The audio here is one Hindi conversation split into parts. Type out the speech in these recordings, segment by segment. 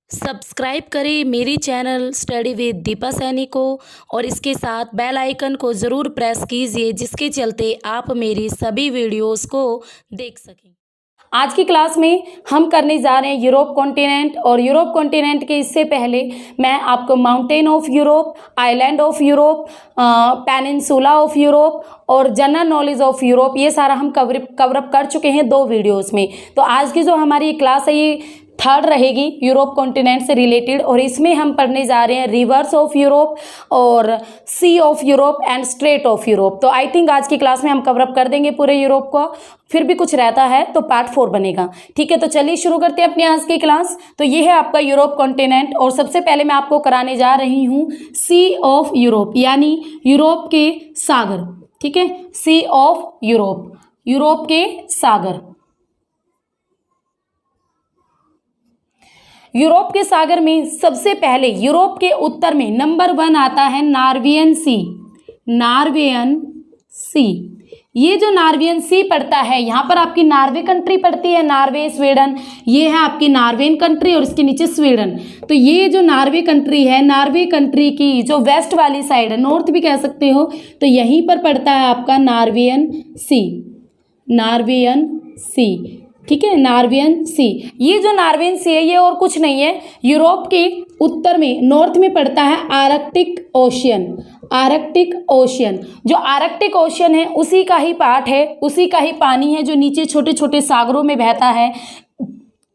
सब्सक्राइब करें मेरी channel study with Deepa Saini को और इसके साथ बेल आइकन को ज़रूर प्रेस कीजिए जिसके चलते आप मेरी सभी वीडियोस को देख सकें। आज की क्लास में हम करने जा रहे हैं यूरोप कॉन्टिनेंट और यूरोप कॉन्टिनेंट के इससे पहले मैं आपको mountain of Europe, island of Europe, peninsula of Europe और जनरल नॉलेज ऑफ यूरोप ये सारा हम कवर अप कर चुके हैं 2 वीडियोस में। तो आज की जो हमारी क्लास है ये थर्ड रहेगी यूरोप कॉन्टिनेंट से रिलेटेड और इसमें हम पढ़ने जा रहे हैं रिवर्स ऑफ यूरोप और sea of Europe and strait of Europe. तो आई थिंक आज की क्लास में हम कवर अप कर देंगे पूरे यूरोप को, फिर भी कुछ रहता है तो पार्ट 4 बनेगा। ठीक है, तो चलिए शुरू करते हैं अपनी आज की क्लास। तो ये है आपका यूरोप कॉन्टिनेंट और सबसे पहले मैं आपको कराने जा रही हूँ सी ऑफ यूरोप यानी यूरोप के सागर। ठीक है, सी ऑफ यूरोप, यूरोप के सागर। यूरोप के सागर में सबसे पहले यूरोप के उत्तर में नंबर 1 आता है नॉर्वेयन सी। नॉर्वेयन सी, ये जो नॉर्वेयन सी पड़ता है यहाँ पर आपकी नॉर्वे कंट्री पड़ती है, नॉर्वे स्वीडन, ये है आपकी नॉर्वेयन कंट्री और इसके नीचे स्वीडन। तो ये जो नॉर्वे कंट्री है, नॉर्वे कंट्री की जो वेस्ट वाली साइड है, नॉर्थ भी कह सकते हो, तो यहीं पर पड़ता है आपका नॉर्वेयन सी। नॉर्वेयन सी, ठीक है, नॉर्वेयन सी। ये जो नॉर्वेयन सी है ये और कुछ नहीं है, यूरोप के उत्तर में नॉर्थ में पड़ता है आर्कटिक ओशियन। आर्कटिक ओशियन, जो आर्कटिक ओशियन है उसी का ही पार्ट है, उसी का ही पानी है जो नीचे छोटे छोटे सागरों में बहता है,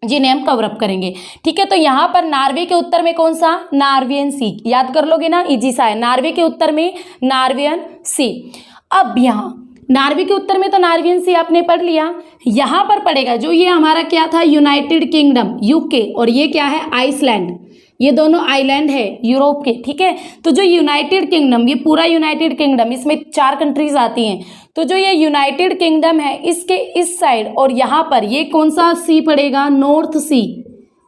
जिन्हें हम कवर अप करेंगे। ठीक है, तो यहाँ पर नॉर्वे के उत्तर में कौन सा, नॉर्वेयन सी, याद कर लोगे ना, इजी सा है। नॉर्वे के उत्तर में नॉर्वेयन सी। अब यहाँ नॉर्वे के उत्तर में तो नॉर्वेयन सी आपने पढ़ लिया, यहाँ पर पड़ेगा जो ये हमारा क्या था, यूनाइटेड किंगडम यूके, और ये क्या है, आइसलैंड। ये दोनों आइलैंड है यूरोप के। ठीक है, तो जो यूनाइटेड किंगडम, ये पूरा यूनाइटेड किंगडम, इसमें 4 कंट्रीज आती हैं, तो जो ये यूनाइटेड किंगडम है इसके इस साइड और यहाँ पर ये कौन सा सी पड़ेगा, नॉर्थ सी।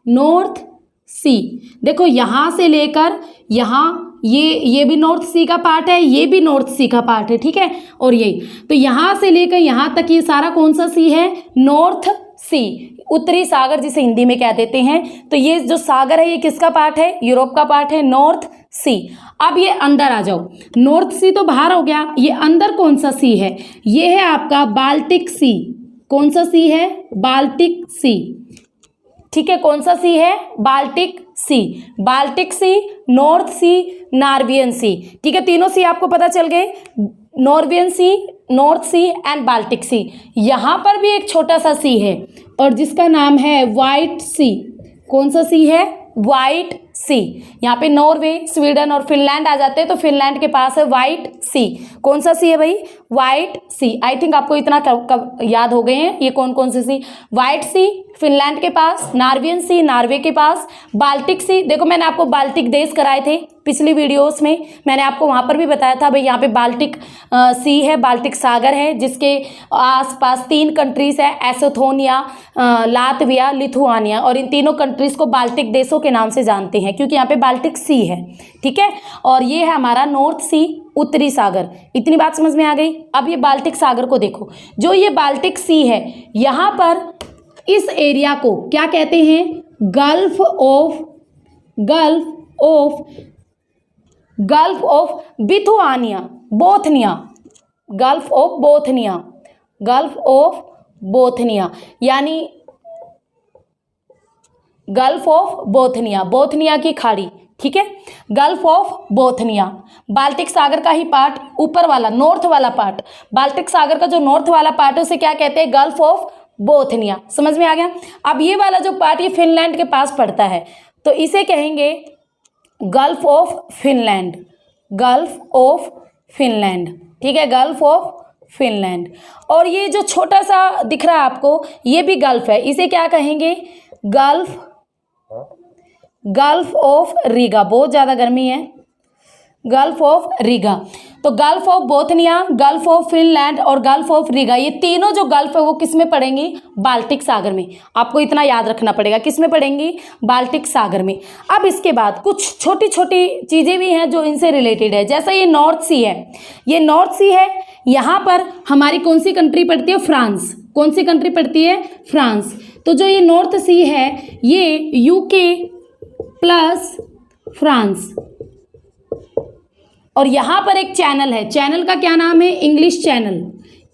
नॉर्थ सी, देखो यहाँ से लेकर यहाँ ये भी नॉर्थ सी का पार्ट है, ये भी नॉर्थ सी का पार्ट है। ठीक है, और ये तो यहाँ से लेकर यहाँ तक ये सारा कौन सा सी है, नॉर्थ सी, उत्तरी सागर जिसे हिंदी में कह देते हैं। तो ये जो सागर है ये किसका पार्ट है, यूरोप का पार्ट है, नॉर्थ सी। अब ये अंदर आ जाओ, नॉर्थ सी तो बाहर हो गया, ये अंदर कौन सा सी है, ये है आपका बाल्टिक सी। कौन सा सी है, बाल्टिक सी। ठीक है, कौन सा सी है, बाल्टिक सी। बाल्टिक सी, नॉर्थ सी, नॉर्वेयन सी। ठीक है, तीनों सी आपको पता चल गए, नॉर्वेयन सी, नॉर्थ सी एंड बाल्टिक सी। यहाँ पर भी एक छोटा सा सी है और जिसका नाम है व्हाइट सी। कौन सा सी है, व्हाइट सी। यहाँ पे नॉर्वे, स्वीडन और फिनलैंड आ जाते हैं, तो फिनलैंड के पास है व्हाइट सी। कौन सा सी है भाई, व्हाइट सी। आई थिंक आपको इतना कब याद हो गए हैं ये कौन कौन सी, व्हाइट सी फिनलैंड के पास, नॉर्वेयन सी नॉर्वे के पास, बाल्टिक सी, देखो मैंने आपको बाल्टिक देश कराए थे पिछली वीडियोस में, मैंने आपको वहाँ पर भी बताया था भाई यहाँ पे बाल्टिक सी है, बाल्टिक सागर है, जिसके आसपास 3 कंट्रीज है, एस्थोनिया, लातविया, लिथुआनिया, और इन तीनों कंट्रीज को बाल्टिक देशों के नाम से जानते हैं क्योंकि यहाँ पे बाल्टिक सी है। ठीक है, और ये है हमारा नॉर्थ सी, उत्तरी सागर। इतनी बात समझ में आ गई। अब ये बाल्टिक सागर को देखो, जो ये बाल्टिक सी है यहाँ पर इस एरिया को क्या कहते हैं, गल्फ ऑफ बिथुआनिया, Bothnia, gulf of Bothnia, gulf of Bothnia, यानी गल्फ ऑफ बोथनिया, बोथनिया की खाड़ी। ठीक है, गल्फ ऑफ बोथनिया, बाल्टिक सागर का ही पार्ट, ऊपर वाला नॉर्थ वाला पार्ट, बाल्टिक सागर का जो नॉर्थ वाला पार्ट है उसे क्या कहते हैं, गल्फ ऑफ बोथनिया। समझ में आ गया। अब ये वाला जो पार्ट ये फिनलैंड के पास पड़ता है तो इसे कहेंगे gulf of Finland, gulf of Finland. ठीक है, गल्फ ऑफ फिनलैंड। और ये जो छोटा सा दिख रहा है आपको ये भी गल्फ है, इसे क्या कहेंगे, गल्फ ऑफ रीगा। बहुत ज़्यादा गर्मी है, गल्फ ऑफ रीगा। तो gulf of Bothnia, gulf of Finland और गल्फ ऑफ रीगा, ये तीनों जो गल्फ है वो किस में पड़ेंगी, बाल्टिक सागर में। आपको इतना याद रखना पड़ेगा, किस में पड़ेंगी, बाल्टिक सागर में। अब इसके बाद कुछ छोटी छोटी चीज़ें भी हैं जो इनसे रिलेटेड है, जैसा ये नॉर्थ सी है, ये नॉर्थ सी है, यहाँ पर हमारी कौन सी कंट्री पड़ती है, फ्रांस। कौन सी कंट्री पड़ती है, फ्रांस। तो जो ये नॉर्थ सी है ये यूके प्लस फ्रांस। और यहाँ पर एक चैनल है, चैनल का क्या नाम है? English channel.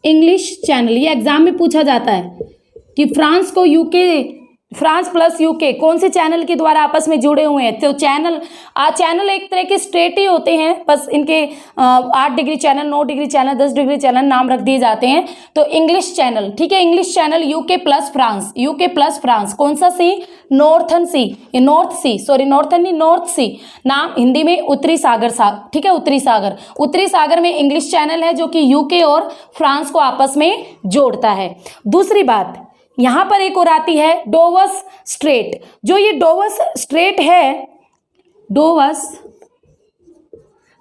इंग्लिश चैनल, ये एग्जाम में पूछा जाता है कि फ्रांस को यूके, फ्रांस प्लस यूके कौन से चैनल के द्वारा आपस में जुड़े हुए हैं? तो चैनल एक तरह के स्ट्रेट ही होते हैं, बस इनके 8 degree channel, 9 degree channel, 10 degree channel नाम रख दिए जाते हैं। तो इंग्लिश चैनल, ठीक है, English channel UK plus France, UK plus France. कौन सा सी? नॉर्थन सी, नॉर्थ सी, सॉरी नॉर्थन नहीं, नॉर्थ सी। नाम हिंदी में उत्तरी सागर, ठीक है, उत्तरी सागर। उत्तरी सागर में इंग्लिश चैनल है जो कि यूके और फ्रांस को आपस में जोड़ता है। दूसरी बात, यहां पर एक और आती है डोवस स्ट्रेट। जो ये डोवस स्ट्रेट है, डोवस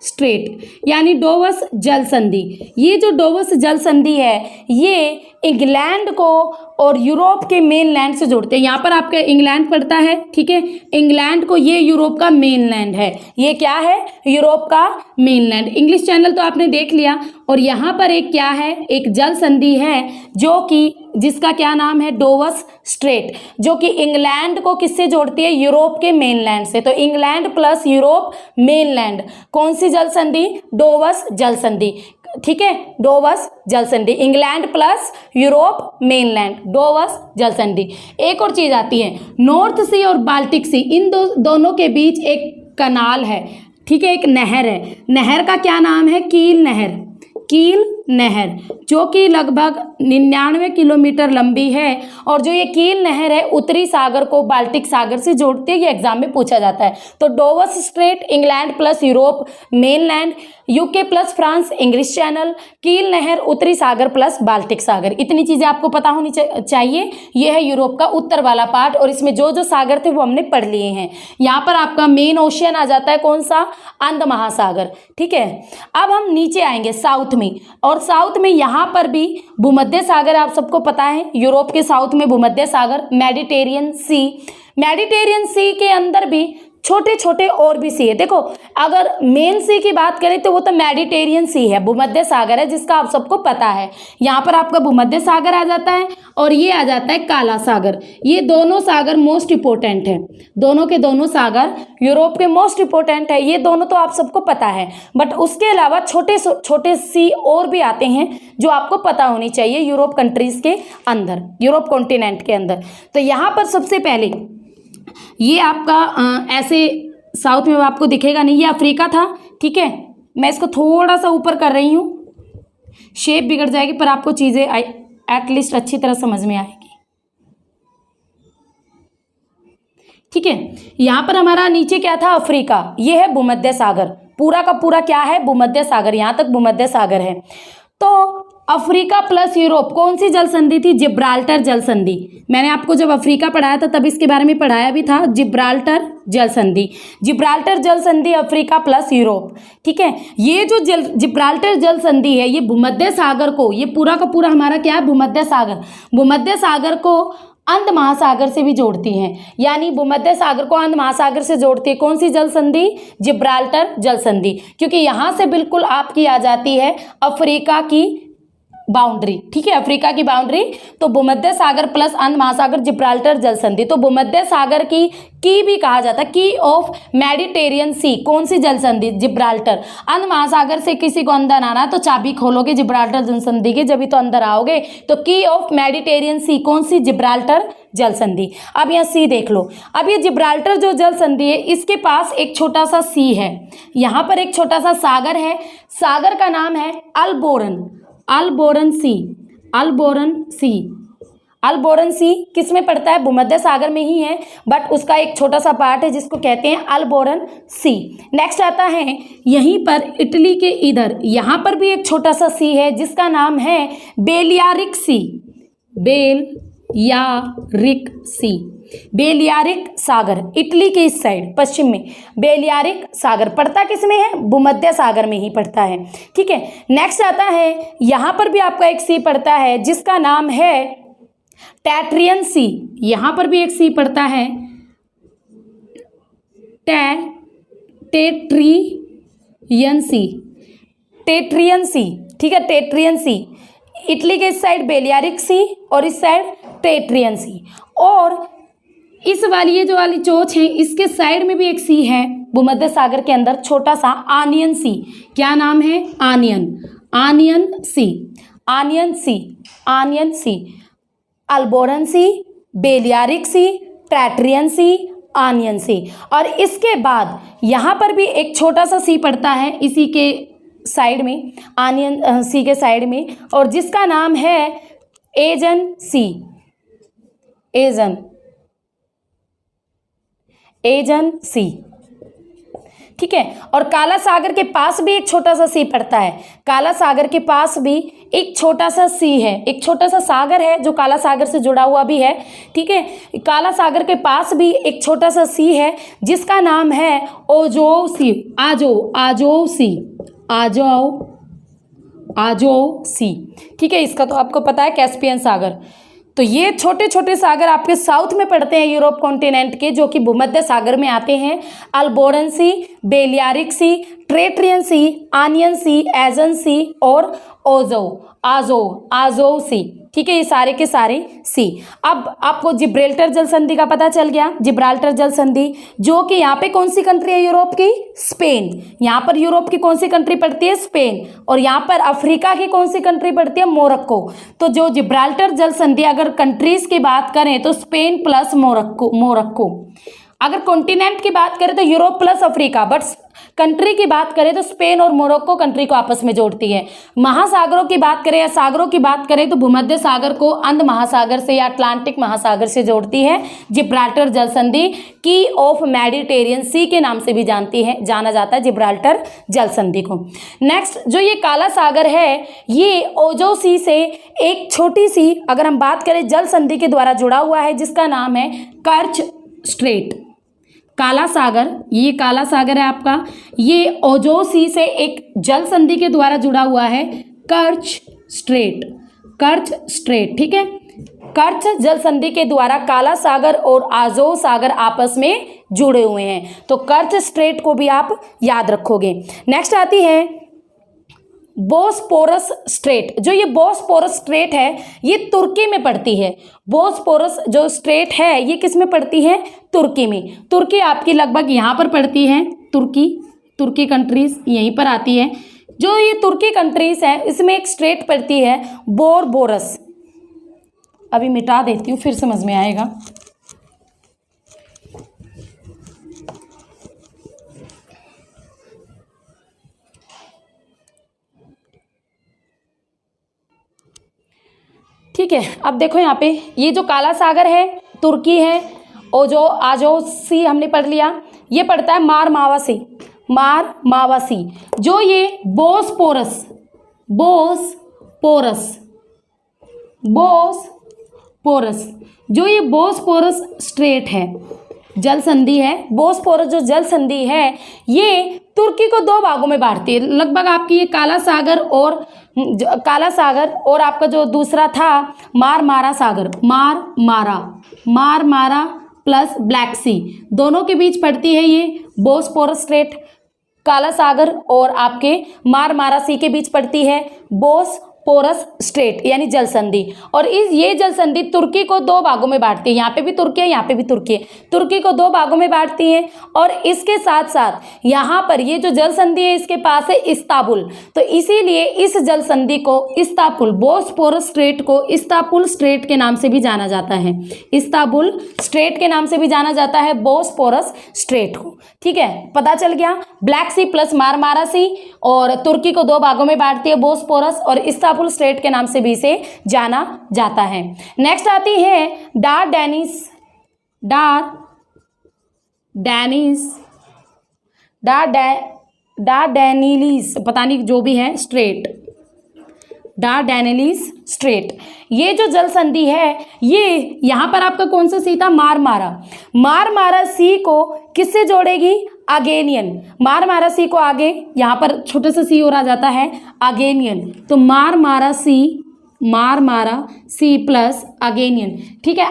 स्ट्रेट यानी डोवस जल संधि, ये जो डोवस जल संधि है ये इंग्लैंड को और यूरोप के मेनलैंड से जोड़ते हैं। यहाँ पर आपका इंग्लैंड पड़ता है, ठीक है, इंग्लैंड को, ये यूरोप का मेनलैंड है। ये क्या है? यूरोप का मेनलैंड। इंग्लिश चैनल तो आपने देख लिया। और यहाँ पर एक क्या है? एक जल संधि है जो कि, जिसका क्या नाम है? डोवस स्ट्रेट, जो कि इंग्लैंड को किससे जोड़ती है? यूरोप के मेनलैंड से। तो इंग्लैंड प्लस यूरोप मेनलैंड, कौन सी जल संधि? डोवस जल संधि, ठीक है, डोवस जल संधि। इंग्लैंड प्लस यूरोप मेनलैंड, डोवस जल संधि। एक और चीज आती है, नॉर्थ सी और बाल्टिक सी, इन दोनों के बीच एक कनाल है, ठीक है, एक नहर है। नहर का क्या नाम है? कील नहर, कील नहर, जो कि लगभग 99 किलोमीटर लंबी है। और जो ये कील नहर है उत्तरी सागर को बाल्टिक सागर से जोड़ती है, ये एग्जाम में पूछा जाता है। तो Dover's strait, England plus Europe mainland, UK plus France, English channel, Kiel नहर, उत्तरी सागर प्लस बाल्टिक सागर। इतनी चीजें आपको पता होनी चाहिए। ये है यूरोप का उत्तर वाला पार्ट, और इसमें जो जो सागर थे वो हमने पढ़ लिए हैं। यहाँ पर आपका मेन ओशियन आ जाता है, कौन सा? अंध महासागर, ठीक है। अब हम नीचे आएंगे साउथ में, और साउथ में यहाँ पर भी भूमध्य सागर आप सबको पता है। यूरोप के साउथ में भूमध्य सागर, मेडिटेरियन सी, मेडिटेरियन सी के अंदर भी छोटे छोटे और भी सी है। देखो, अगर मेन सी की बात करें तो वो तो मेडिटेरियन सी है, भूमध्य सागर है, जिसका आप सबको पता है। यहाँ पर आपका भूमध्य सागर आ जाता है, और ये आ जाता है काला सागर। ये दोनों सागर मोस्ट इंपोर्टेंट है, दोनों के दोनों सागर यूरोप के मोस्ट इंपोर्टेंट है। ये दोनों तो आप सबको पता है, बट उसके अलावा छोटे छोटे सी और भी आते हैं जो आपको पता होनी चाहिए यूरोप कंट्रीज के अंदर, यूरोप कॉन्टिनेंट के अंदर। तो यहाँ पर सबसे पहले ये आपका ऐसे साउथ में आपको दिखेगा नहीं, ये अफ्रीका था, ठीक है। मैं इसको थोड़ा सा ऊपर कर रही हूँ, शेप बिगड़ जाएगी, पर आपको चीज़ें एटलीस्ट अच्छी तरह समझ में आएगी, ठीक है। यहाँ पर हमारा नीचे क्या था? अफ्रीका। ये है भूमध्य सागर, पूरा का पूरा क्या है? भूमध्य सागर, यहाँ तक भूमध्य सागर है। तो अफ्रीका प्लस यूरोप कौन सी जल संधि थी? जिब्राल्टर जल संधि। मैंने आपको जब अफ्रीका पढ़ाया था तब इसके बारे में पढ़ाया भी था, जिब्राल्टर जल संधि। जिब्राल्टर जल संधि अफ्रीका प्लस यूरोप, ठीक है। ये जो जिब्राल्टर जल संधि है, ये भूमध्य सागर को, ये पूरा का पूरा हमारा क्या है? भूमध्य सागर, भूमध्य सागर को अंध महासागर से भी जोड़ती हैं, यानी भूमध्य सागर को अंध महासागर से जोड़ती है। कौन सी जल संधि? जिब्राल्टर जल संधि, क्योंकि यहाँ से बिल्कुल आपकी आ जाती है अफ्रीका की बाउंड्री, ठीक है, अफ्रीका की बाउंड्री। तो भूमध्य सागर प्लस अंध महासागर, जिब्राल्टर जल संधि। तो भूमध्य सागर की भी कहा जाता है, की ऑफ मेडिटेरियन सी, कौन सी जल संधि? जिब्राल्टर। अंध महासागर से किसी को अंदर आना तो चाबी खोलोगे जिब्राल्टर जल संधि की, जब तो अंदर आओगे। तो की ऑफ मेडिटेरियन सी कौन सी? जिब्राल्टर जल संधि। अब यहाँ सी देख लो। अब ये जिब्राल्टर जो जल संधि है, इसके पास एक छोटा सा सी है, यहाँ पर एक छोटा सा सागर है, सागर का नाम है अल्बोरन, अल्बोरन सी, अल्बोरन सी। अल्बोरन सी किस में पड़ता है? भूमध्य सागर में ही है, बट उसका एक छोटा सा पार्ट है जिसको कहते हैं अल्बोरन सी। नेक्स्ट आता है यहीं पर इटली के इधर, यहाँ पर भी एक छोटा सा सी है जिसका नाम है बेलियारिक सी, बेलियारिक सी, बेलियारिक सागर। इटली के इस साइड पश्चिम में बेलियारिक सागर पड़ता किस में है? भूमध्य सागर में ही पड़ता है, ठीक है। नेक्स्ट आता है, यहाँ पर भी आपका एक सी पड़ता है जिसका नाम है टैट्रियन सी। यहाँ पर भी एक सी पड़ता है, टेट्रियन सी, टेट्रियन सी, ठीक है, टेट्रियन सी। इटली के इस साइड बेलियारिक सी और इस साइड टेट्रियन सी। और इस वाली ये जो वाली चोच है इसके साइड में भी एक सी है भूमध्य सागर के अंदर, छोटा सा आनियन सी। क्या नाम है? आनियन, आनियन सी, आनियन सी, आनियन सी, अल्बोरन सी, बेलियारिक सी, ट्रैट्रियन सी, आनियन सी। और इसके बाद यहाँ पर भी एक छोटा सा सी पड़ता है इसी के साइड में, आनियन सी के साइड में, और जिसका नाम है एजन सी, एजन, एजन सी। ठीक है। और काला सागर के पास भी एक छोटा सा सी पड़ता है, काला सागर के पास भी एक छोटा सा सी है, एक छोटा सा सागर है जो काला सागर से जुड़ा हुआ भी है। ठीक है। काला सागर के पास भी एक छोटा सा सी है जिसका नाम है ओजो सी, आजो, आजो सी, आजो, आजो सी। ठीक है। इसका तो आपको पता है कैस्पियन सागर। तो ये छोटे छोटे सागर आपके साउथ में पड़ते हैं यूरोप कॉन्टिनेंट के, जो कि भूमध्य सागर में आते हैं। अल्बोरन सी, बेलियारिक सी, ट्रेट्रियन सी, आनियन सी, एजन सी और ओजो, आजो, आजो सी। ठीक है। ये सारे के सारे सी। अब आपको जिब्राल्टर जल संधि का पता चल गया, जिब्राल्टर जल संधि, जो कि यहाँ पे कौन सी कंट्री है यूरोप की? स्पेन। यहाँ पर यूरोप की कौन सी कंट्री पड़ती है? स्पेन। और यहाँ पर अफ्रीका की कौन सी कंट्री पड़ती है? मोरक्को। तो जो जिब्राल्टर जल संधि, अगर कंट्रीज की बात करें तो स्पेन प्लस मोरक्को, मोरक्को। अगर कॉन्टिनेंट की बात करें तो Europe plus Africa, but country की बात करें तो स्पेन और मोरक्को कंट्री को आपस में जोड़ती है। महासागरों की बात करें या सागरों की बात करें तो भूमध्य सागर को अंध महासागर से या अटलांटिक महासागर से जोड़ती है जिब्राल्टर जल संधि। की ऑफ मेडिटेरियन सी के नाम से भी जाना जाता है जिब्राल्टर जल संधि को। नेक्स्ट, जो ये काला सागर है ये ओजो सी से एक छोटी सी, अगर हम बात करें, जल संधि के द्वारा जुड़ा हुआ है जिसका नाम है कर्च स्ट्रेट। काला सागर, ये काला सागर है आपका, ये ओजो सी से एक जल संधि के द्वारा जुड़ा हुआ है कर्च स्ट्रेट, कर्च स्ट्रेट। ठीक है। कर्च जल संधि के द्वारा काला सागर और आजो सागर आपस में जुड़े हुए हैं, तो कर्च स्ट्रेट को भी आप याद रखोगे। नेक्स्ट आती है बोस्पोरस स्ट्रेट। जो ये बोस्पोरस स्ट्रेट है ये तुर्की में पड़ती है। बोस्पोरस जो स्ट्रेट है ये किस में पड़ती है? तुर्की में। तुर्की आपकी लगभग यहाँ पर पड़ती है, तुर्की कंट्रीज यहीं पर आती है। जो ये तुर्की कंट्रीज है इसमें एक स्ट्रेट पड़ती है बोरबोरस। अभी मिटा देती हूँ फिर समझ में आएगा। ठीक है। अब देखो यहाँ पे ये जो काला सागर है तुर्की है, ओजो आजो सी हमने पढ़ लिया, ये पड़ता है मारमावासी, मारमावासी। जो ये बोस्पोरस, बोस्पोरस, बोस्पोरस, जो ये बोस्पोरस स्ट्रेट है, जल संधि है, बोस्पोरस जो जल संधि है ये तुर्की को दो भागों में बांटती है। लगभग आपकी ये काला सागर और आपका जो दूसरा था मारमारा सागर, मारमारा प्लस ब्लैक सी, दोनों के बीच पड़ती है ये बोस्पोरस स्ट्रेट। काला सागर और आपके मारमारा सी के बीच पड़ती है बोस्पोरस स्ट्रेट यानी जल संधि। और ये जल संधि तुर्की को दो भागों में बांटती है। यहाँ पे भी तुर्की है, यहाँ पे भी तुर्की है, तुर्की को दो भागों में बांटती है। और इसके साथ साथ यहाँ पर ये जो जल संधि है इसके पास है इस्तांबुल, तो इसीलिए इस जल संधि को इस्तांबुल, बोस्पोरस स्ट्रेट को इस्तांबुल स्ट्रेट के नाम से भी जाना जाता है, इस्तांबुल स्ट्रेट के नाम से भी जाना जाता है बोस्पोरस स्ट्रेट को। ठीक है, पता चल गया। ब्लैक सी प्लस मारमारा सी, और तुर्की को दो भागों में बांटती है बोस्पोरस, और इस्तांबुल स्ट्रेट के नाम से भी इसे जाना जाता है। नेक्स्ट आती है डारडेनिस, डारडेनिलीज, पता नहीं जो भी है स्ट्रेट, डारडेनिलीज स्ट्रेट। ये जो जल संधि है ये यहाँ पर आपका कौन सा सी था? मारमारा सी को किससे जोड़ेगी? आर्गेनियन। मारमारा सी को आगे यहाँ पर छोटा सा सी और आ जाता है आर्गेनियन, तो मारमारा सी प्लस आर्गेनियन। ठीक है,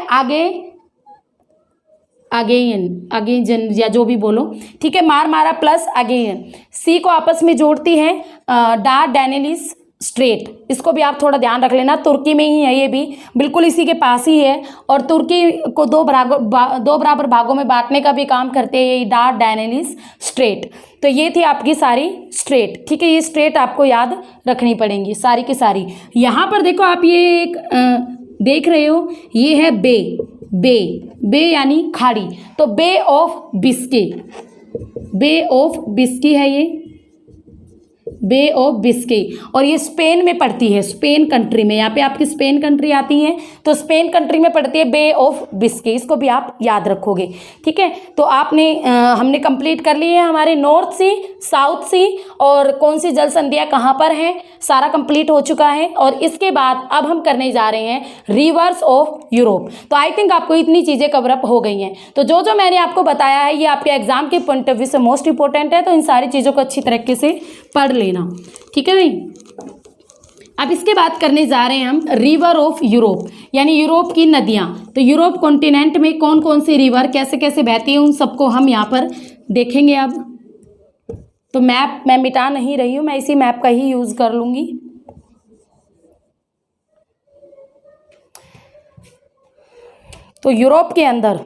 आगेजन या जो भी बोलो। ठीक है, मारमारा प्लस आर्गेनियन सी को आपस में जोड़ती है डारडेनिलीज स्ट्रेट, इसको भी आप थोड़ा ध्यान रख लेना। तुर्की में ही है ये भी, बिल्कुल इसी के पास ही है। और तुर्की को दो बराबर भागों में बांटने का भी काम करते हैं ये डार्डानेलिस स्ट्रेट। तो ये थी आपकी सारी स्ट्रेट, ठीक है। ये स्ट्रेट आपको याद रखनी पड़ेंगी सारी की सारी। यहाँ पर देखो आप ये एक देख रहे हो, ये है बे, बे, बे यानी खाड़ी। तो बे ऑफ बिस्के, बे ऑफ बिस्की है ये, बे ऑफ बिस्के। और ये स्पेन में पड़ती है, स्पेन कंट्री में। यहाँ पे आपकी स्पेन कंट्री आती है, तो स्पेन कंट्री में पड़ती है बे ऑफ बिस्के। इसको भी आप याद रखोगे, ठीक है। तो हमने कंप्लीट कर लिए हैं हमारे नॉर्थ सी, साउथ सी और कौन सी जल संधियाँ कहाँ पर हैं, सारा कंप्लीट हो चुका है। और इसके बाद अब हम करने जा रहे हैं रिवर्स ऑफ यूरोप। तो आई थिंक आपको इतनी चीज़ें कवर अप हो गई हैं। तो जो मैंने आपको बताया है ये आपके एग्जाम के पॉइंट ऑफ व्यू से मोस्ट इंपॉर्टेंट है, तो इन सारी चीज़ों को अच्छी तरीके से पढ़ लेना, ठीक है भाई। अब इसके बाद करने जा रहे हैं हम रिवर ऑफ यूरोप, यानी यूरोप की नदियाँ। तो यूरोप कॉन्टिनेंट में कौन कौन सी रिवर कैसे कैसे बहती हैं उन सबको हम यहाँ पर देखेंगे। अब तो मैप मैं मिटा नहीं रही हूँ, मैं इसी मैप का ही यूज़ कर लूँगी। तो यूरोप के अंदर,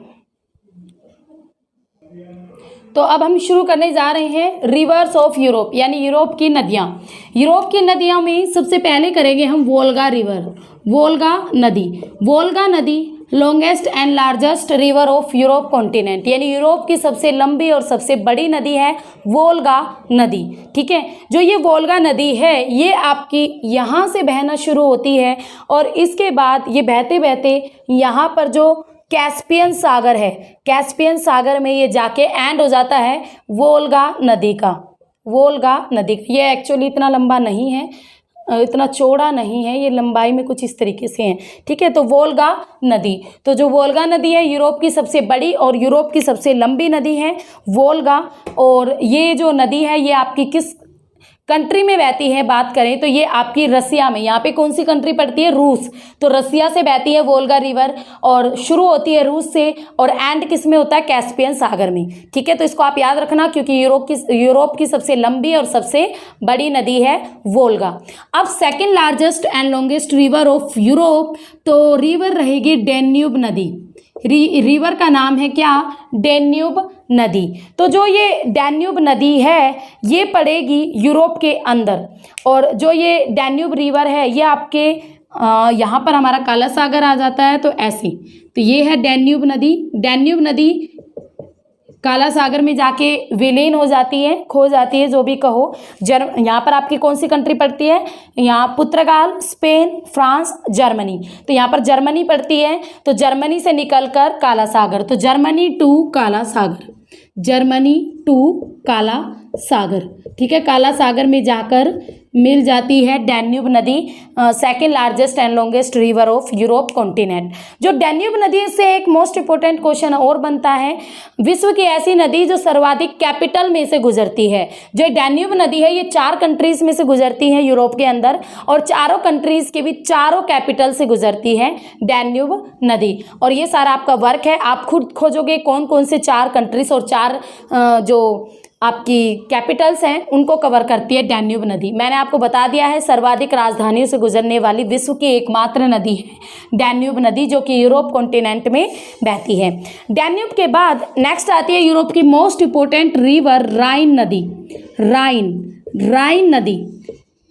तो अब हम शुरू करने जा रहे हैं रिवर्स ऑफ यूरोप, यानी यूरोप की नदियाँ। यूरोप की नदियों में सबसे पहले करेंगे हम वोल्गा रिवर, वोल्गा नदी। वोल्गा नदी longest and largest river of Europe continent, यानी यूरोप की सबसे लंबी और सबसे बड़ी नदी है वोल्गा नदी, ठीक है। जो ये वोल्गा नदी है ये आपकी यहाँ से बहना शुरू होती है और इसके बाद ये बहते बहते यहाँ पर जो कैस्पियन सागर है, कैस्पियन सागर में ये जाके एंड हो जाता है वोल्गा नदी का, वोल्गा नदी का। ये एक्चुअली इतना लंबा नहीं है, इतना चौड़ा नहीं है, ये लंबाई में कुछ इस तरीके से है, ठीक है। तो वोल्गा नदी, तो जो वोल्गा नदी है यूरोप की सबसे बड़ी और यूरोप की सबसे लंबी नदी है वोल्गा। और ये जो नदी है ये आपकी किस कंट्री में बहती है बात करें तो ये आपकी रसिया में, यहाँ पे कौन सी कंट्री पड़ती है, रूस। तो रसिया से बहती है वोल्गा रिवर और शुरू होती है रूस से और एंड किस में होता है, कैस्पियन सागर में, ठीक है। तो इसको आप याद रखना क्योंकि यूरोप की सबसे लंबी और सबसे बड़ी नदी है वोल्गा। अब second largest and longest river of Europe, तो रिवर रहेगी डेन्यूब नदी। रिवर का नाम है क्या, डेन्यूब नदी। तो जो ये डेन्यूब नदी है ये पड़ेगी यूरोप के अंदर और जो ये डेन्यूब रिवर है ये आपके यहाँ पर हमारा काला सागर आ जाता है, तो ऐसे। तो ये है डेन्यूब नदी। डेन्यूब नदी काला सागर में जाके विलीन हो जाती है, खो जाती है, जो भी कहो। यहाँ पर आपकी कौन सी कंट्री पड़ती है, यहाँ पुर्तगाल, स्पेन, फ्रांस, जर्मनी। तो यहाँ पर जर्मनी पड़ती है, तो जर्मनी से निकलकर काला सागर, तो जर्मनी टू काला सागर, जर्मनी टू काला सागर, ठीक है। काला सागर में जाकर मिल जाती है डैन्यूब नदी, second largest and longest river of Europe continent. जो डैन्यूब नदी से एक मोस्ट इंपॉर्टेंट क्वेश्चन और बनता है, विश्व की ऐसी नदी जो सर्वाधिक कैपिटल में से गुजरती है। जो डैन्यूब नदी है ये 4 कंट्रीज में से गुजरती है यूरोप के अंदर और चारों कंट्रीज के भी चारों कैपिटल से गुजरती है डैन्यूब नदी। और ये सारा आपका वर्क है, आप खुद खोजोगे कौन कौन से 4 कंट्रीज और 4 जो आपकी कैपिटल्स हैं उनको कवर करती है डैन्यूब नदी। मैंने आपको बता दिया है सर्वाधिक राजधानियों से गुजरने वाली विश्व की एकमात्र नदी है डैन्यूब नदी, जो कि यूरोप कॉन्टिनेंट में बहती है। डैन्यूब के बाद नेक्स्ट आती है यूरोप की मोस्ट इंपोर्टेंट रिवर राइन नदी। राइन नदी,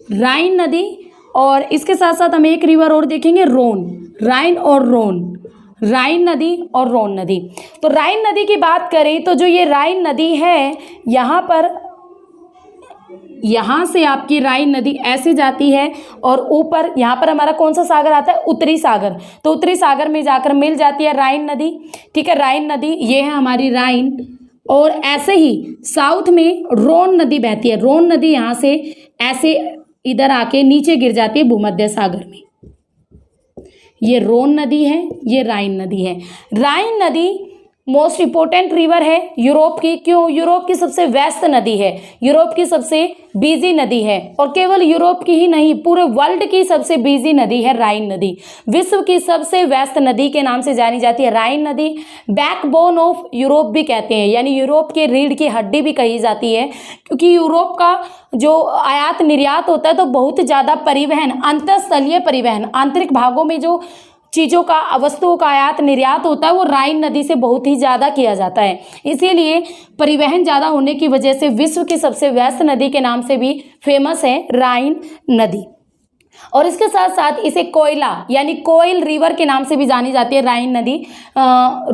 राइन नदी। और इसके साथ साथ हम एक रिवर और देखेंगे, रोन, राइन और रोन, राइन नदी और रोन नदी। तो राइन नदी की बात करें तो जो ये राइन नदी है यहाँ से आपकी राइन नदी ऐसे जाती है और ऊपर यहाँ पर हमारा कौन सा सागर आता है, उत्तरी सागर। तो उत्तरी सागर में जाकर मिल जाती है राइन नदी, ठीक है। राइन नदी ये है हमारी राइन। और ऐसे ही साउथ में रोन नदी बहती है। रोन नदी यहाँ से ऐसे इधर आके नीचे गिर जाती है भूमध्य सागर में। ये रोन नदी है, ये राइन नदी है। राइन नदी मोस्ट इंपोर्टेंट रिवर है यूरोप की। क्यों? यूरोप की सबसे व्यस्त नदी है, यूरोप की सबसे बिजी नदी है, और केवल यूरोप की ही नहीं पूरे वर्ल्ड की सबसे बिजी नदी है राइन नदी। विश्व की सबसे व्यस्त नदी के नाम से जानी जाती है राइन नदी। बैकबोन ऑफ यूरोप भी कहते हैं, यानी यूरोप के रीढ़ की हड्डी भी कही जाती है, क्योंकि यूरोप का जो आयात निर्यात होता है तो बहुत ज़्यादा परिवहन, अंतरस्थलीय परिवहन, आंतरिक भागों में जो चीज़ों का, वस्तुओं का आयात निर्यात होता है वो राइन नदी से बहुत ही ज़्यादा किया जाता है। इसीलिए परिवहन ज़्यादा होने की वजह से विश्व की सबसे व्यस्त नदी के नाम से भी फेमस है राइन नदी। और इसके साथ साथ इसे कोयला यानी कोयल रिवर के नाम से भी जानी जाती है राइन नदी।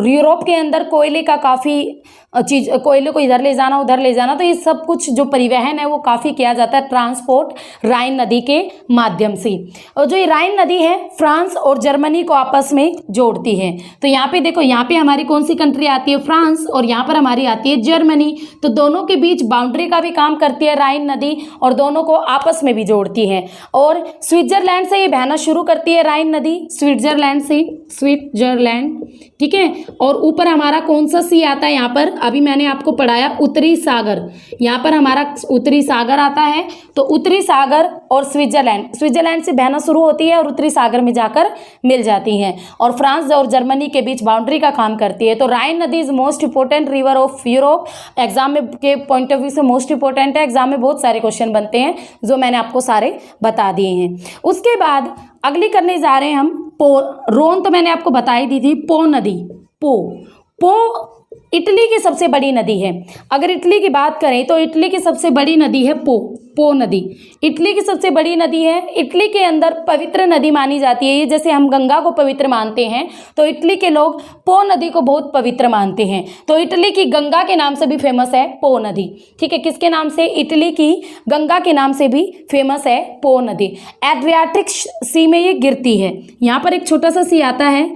यूरोप के अंदर कोयले का काफ़ी कोयले को इधर ले जाना उधर ले जाना, तो ये सब कुछ जो परिवहन है वो काफ़ी किया जाता है, ट्रांसपोर्ट राइन नदी के माध्यम से। और जो ये राइन नदी है फ्रांस और जर्मनी को आपस में जोड़ती है। तो यहाँ पे देखो, यहाँ पे हमारी कौन सी कंट्री आती है? फ्रांस, और यहाँ पर हमारी आती है जर्मनी। तो दोनों के बीच बाउंड्री का भी काम करती है राइन नदी, और दोनों को आपस में भी जोड़ती है। और स्विट्जरलैंड से ये बहना शुरू करती है राइन नदी, स्विट्जरलैंड से, स्विट्जरलैंड, ठीक है। और ऊपर हमारा कौन सा सी आता है? यहाँ पर अभी मैंने आपको पढ़ाया उत्तरी सागर, यहाँ पर हमारा उत्तरी सागर आता है। तो उत्तरी सागर और स्विट्जरलैंड से बहना शुरू होती है और उत्तरी सागर में जाकर मिल जाती हैं, और फ्रांस और जर्मनी के बीच बाउंड्री का काम करती है। तो राइन नदी is most important river of Europe. Exam में के पॉइंट ऑफ व्यू से मोस्ट इंपोर्टेंट है, एग्जाम में बहुत सारे क्वेश्चन बनते हैं जो मैंने आपको सारे बता दिए हैं। उसके बाद अगली करने जा रहे हैं हम पो। रोन तो मैंने आपको बता ही दी थी। पो नदी, पो इटली की सबसे बड़ी नदी है। अगर इटली की बात करें तो इटली की सबसे बड़ी नदी है पो नदी, इटली की सबसे बड़ी नदी है। इटली के अंदर पवित्र नदी मानी जाती है। ये जैसे हम गंगा को पवित्र मानते हैं तो इटली के लोग पो नदी को बहुत पवित्र मानते हैं। तो इटली की गंगा के नाम से भी फेमस है पो नदी, ठीक है। किसके नाम से? इटली की गंगा के नाम से भी फेमस है पो नदी। एड्रियाटिक सी में ये गिरती है। यहाँ पर एक छोटा सा सी आता है,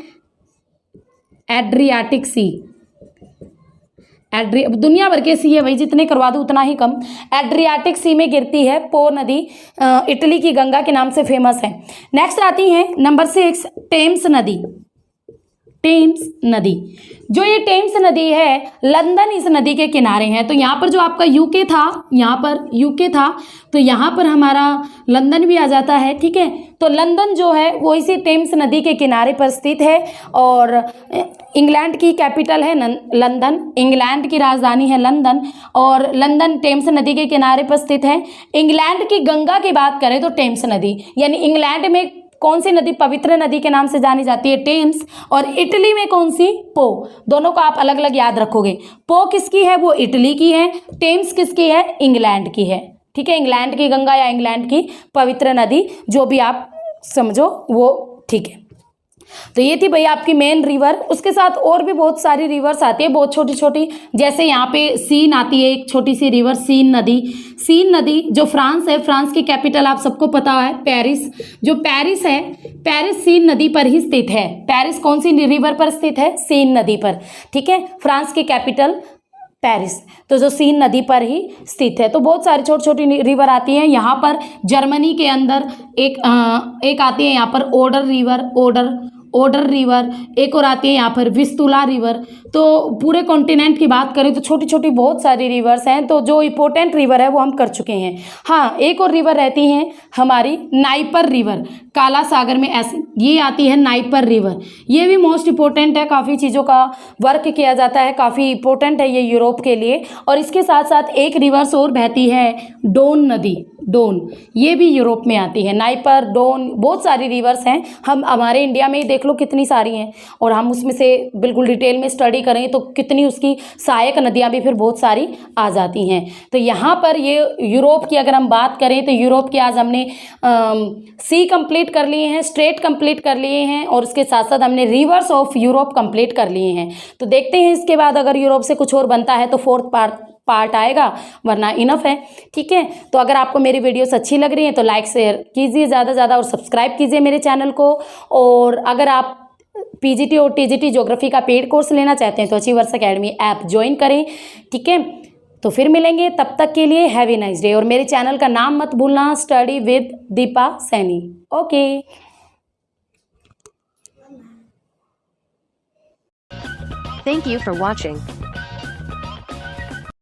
एड्रियाटिक सी। दुनिया भर के सी है भाई, जितने करवा दूँ उतना ही कम। एड्रियाटिक सी में गिरती है पो नदी, इटली की गंगा के नाम से फेमस है। नेक्स्ट आती है नंबर 6 टेम्स नदी। टेम्स नदी, जो ये टेम्स नदी है लंदन इस नदी के किनारे है। तो यहाँ पर जो आपका यूके था, यहाँ पर यूके था तो यहाँ पर हमारा लंदन भी आ जाता है, ठीक है। तो लंदन जो है वो इसी टेम्स नदी के किनारे पर स्थित है, और इंग्लैंड की कैपिटल है लंदन, इंग्लैंड की राजधानी है लंदन, और लंदन टेम्स नदी के किनारे पर स्थित है। इंग्लैंड की गंगा की बात करें तो टेम्स नदी, यानी इंग्लैंड में कौन सी नदी पवित्र नदी के नाम से जानी जाती है? टेम्स। और इटली में कौन सी? पो। दोनों को आप अलग अलग याद रखोगे। पो किसकी है? वो इटली की है। टेम्स किसकी है? इंग्लैंड की है, ठीक है। इंग्लैंड की गंगा या इंग्लैंड की पवित्र नदी, जो भी आप समझो वो ठीक है। तो ये थी भैया आपकी मेन रिवर। उसके साथ और भी बहुत सारी रिवर्स आती है, बहुत छोटी छोटी, जैसे यहाँ पे सीन आती है एक छोटी सी रिवर, सीन नदी। सीन नदी जो फ्रांस है, फ्रांस की कैपिटल आप सबको पता है पेरिस। जो पेरिस है, पेरिस सीन नदी पर ही स्थित है। पेरिस कौन सी रिवर पर स्थित है? सीन नदी पर, ठीक है। फ्रांस की कैपिटल पेरिस, तो जो सीन नदी पर ही स्थित है। तो बहुत सारी छोटी छोटी रिवर आती हैं। यहाँ पर जर्मनी के अंदर एक आती है यहाँ पर ओडर रिवर, एक और आती है यहाँ पर विस्तुला रिवर। तो पूरे कॉन्टिनेंट की बात करें तो छोटी छोटी बहुत सारी रिवर्स हैं। तो जो इंपॉर्टेंट रिवर है वो हम कर चुके हैं। हाँ, एक और रिवर रहती है हमारी नाइपर रिवर, काला सागर में ऐसे ये आती है नाइपर रिवर। ये भी मोस्ट इंपॉर्टेंट है, काफ़ी चीज़ों का वर्क किया जाता है, काफ़ी इंपॉर्टेंट है ये यूरोप के लिए। और इसके साथ साथ एक रिवर्स और बहती है डोन नदी, डोन, ये भी यूरोप में आती है। नाइपर, डोन, बहुत सारी रिवर्स हैं। हम हमारे इंडिया में ही देख लो कितनी सारी हैं, और हम उसमें से बिल्कुल डिटेल में स्टडी करें तो कितनी उसकी सहायक नदियाँ भी फिर बहुत सारी आ जाती हैं। तो यहाँ पर ये यूरोप की अगर हम बात करें तो यूरोप की आज हमने सी कंप्लीट कर लिए हैं, स्ट्रेट कंप्लीट कर लिए हैं, और उसके साथ साथ हमने रिवर्स ऑफ यूरोप कंप्लीट कर लिए हैं। तो देखते हैं इसके बाद अगर यूरोप से कुछ और बनता है तो फोर्थ पार्ट आएगा, वरना इनफ है, ठीक है। तो अगर आपको मेरी वीडियोस अच्छी लग रही हैं तो लाइक शेयर कीजिए ज़्यादा से ज़्यादा, और सब्सक्राइब कीजिए मेरे चैनल को। और अगर आप पीजीटी और टीजीटी ज्योग्राफी का पेड कोर्स लेना चाहते हैं तो अचीवर्स एकेडमी ऐप ज्वाइन करें, ठीक है। तो फिर मिलेंगे, तब तक के लिए हैव ए नाइस डे। और मेरे चैनल का नाम मत भूलना, study with Deepa Saini. Okay. Thank you for watching.